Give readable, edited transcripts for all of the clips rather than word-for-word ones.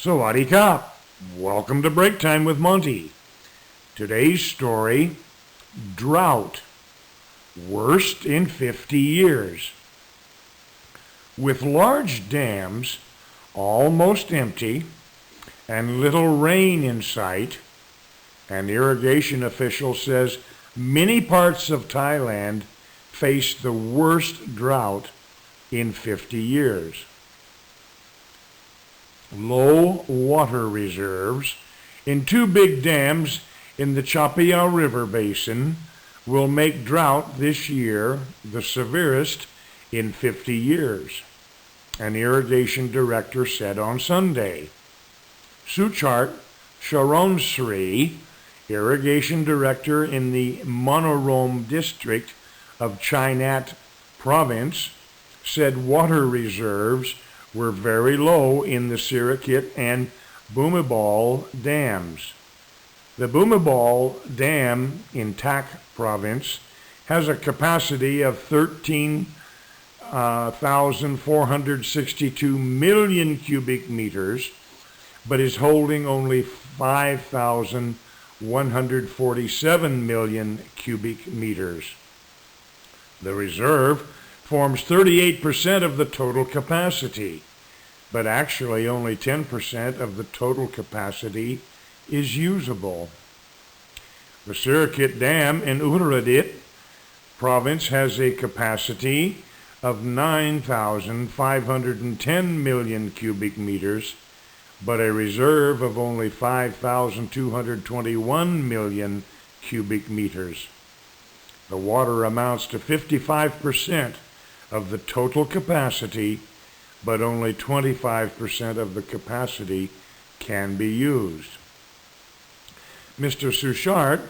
Sawadee Kap. Welcome to Break Time with Monte. Today's story, Drought, worst in 50 years. With large dams almost empty and little rain in sight, an irrigation official says many parts of Thailand face the worst drought in 50 years. Low water reserves in two big dams in the Chapia River Basin will make drought this year the severest in 50 years, an irrigation director said on Sunday. Suchart Sharonsri, irrigation director in the Monorom district of Chainat province, said water reserves were very low in the Sirikit and Bhumibol dams. The Bhumibol Dam in Tak province has a capacity of 13,462 million cubic meters, but is holding only 5,147 million cubic meters. The reserve forms 38% of the total capacity, but actually only 10% of the total capacity is usable. The Sirikit Dam in Uttaradit province has a capacity of 9,510 million cubic meters, but a reserve of only 5,221 million cubic meters. The water amounts to 55% of the total capacity, but only 25% of the capacity can be used. Mr. Suchart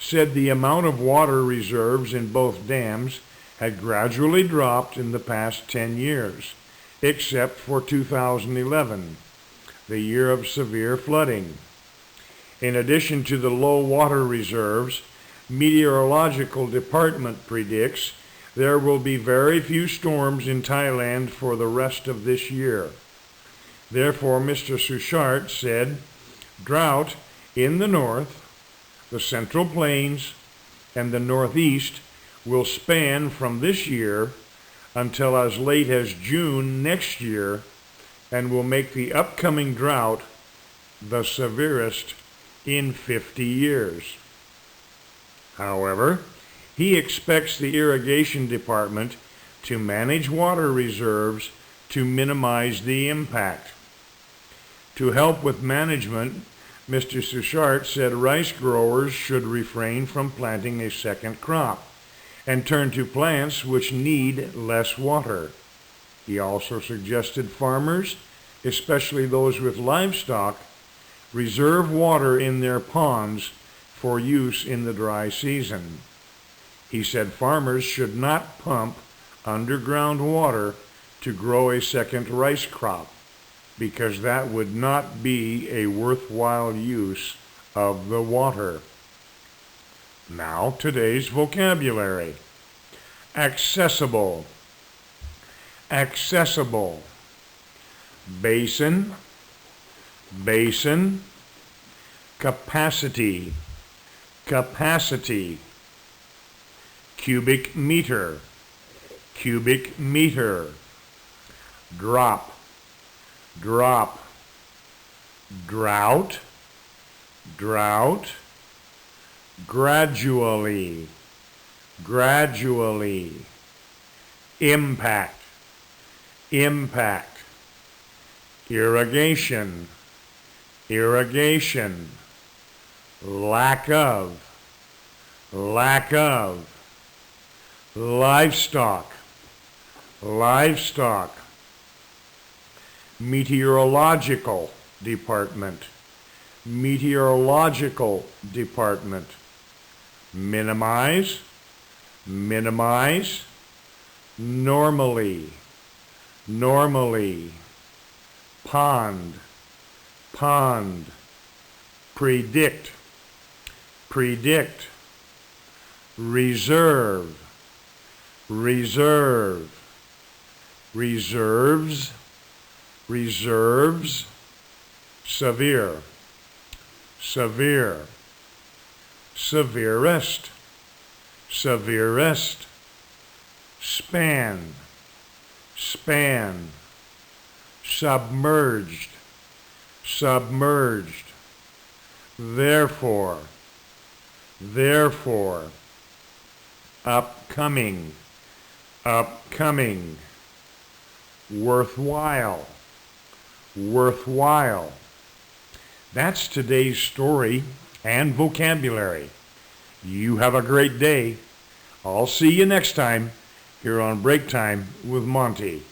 said the amount of water reserves in both dams had gradually dropped in the past 10 years, except for 2011, the year of severe flooding. In addition to the low water reserves, Meteorological Department predicts there will be very few storms in Thailand for the rest of this year. Therefore, Mr. Suchart said, drought in the north, the Central Plains, and the Northeast will span from this year until as late as June next year and will make the upcoming drought the severest in 50 years. However, he expects the irrigation department to manage water reserves to minimize the impact. To help with management, Mr. Suchart said rice growers should refrain from planting a second crop and turn to plants which need less water. He also suggested farmers, especially those with livestock, reserve water in their ponds for use in the dry season. He said farmers should not pump underground water to grow a second rice crop, because that would not be a worthwhile use of the water. Now, today's vocabulary. Accessible. Accessible. Basin. Basin. Capacity. Capacity. Cubic meter. Cubic meter. Drop. Drop. Drought. Drought. Gradually. Gradually. Impact. Impact. Irrigation. Irrigation. Lack of. Lack of. Livestock. Livestock. Meteorological Department. Meteorological Department. Minimize. Minimize. Normally. Normally. Pond. Pond. Predict. Predict. Reserve. Reserve. Reserves. Reserves. severe, severe, severest, severest, span, span, submerged, submerged, therefore, therefore, upcoming, upcoming, worthwhile, worthwhile. That's today's story and vocabulary. You have a great day. I'll see you next time here on Break Time with Monte.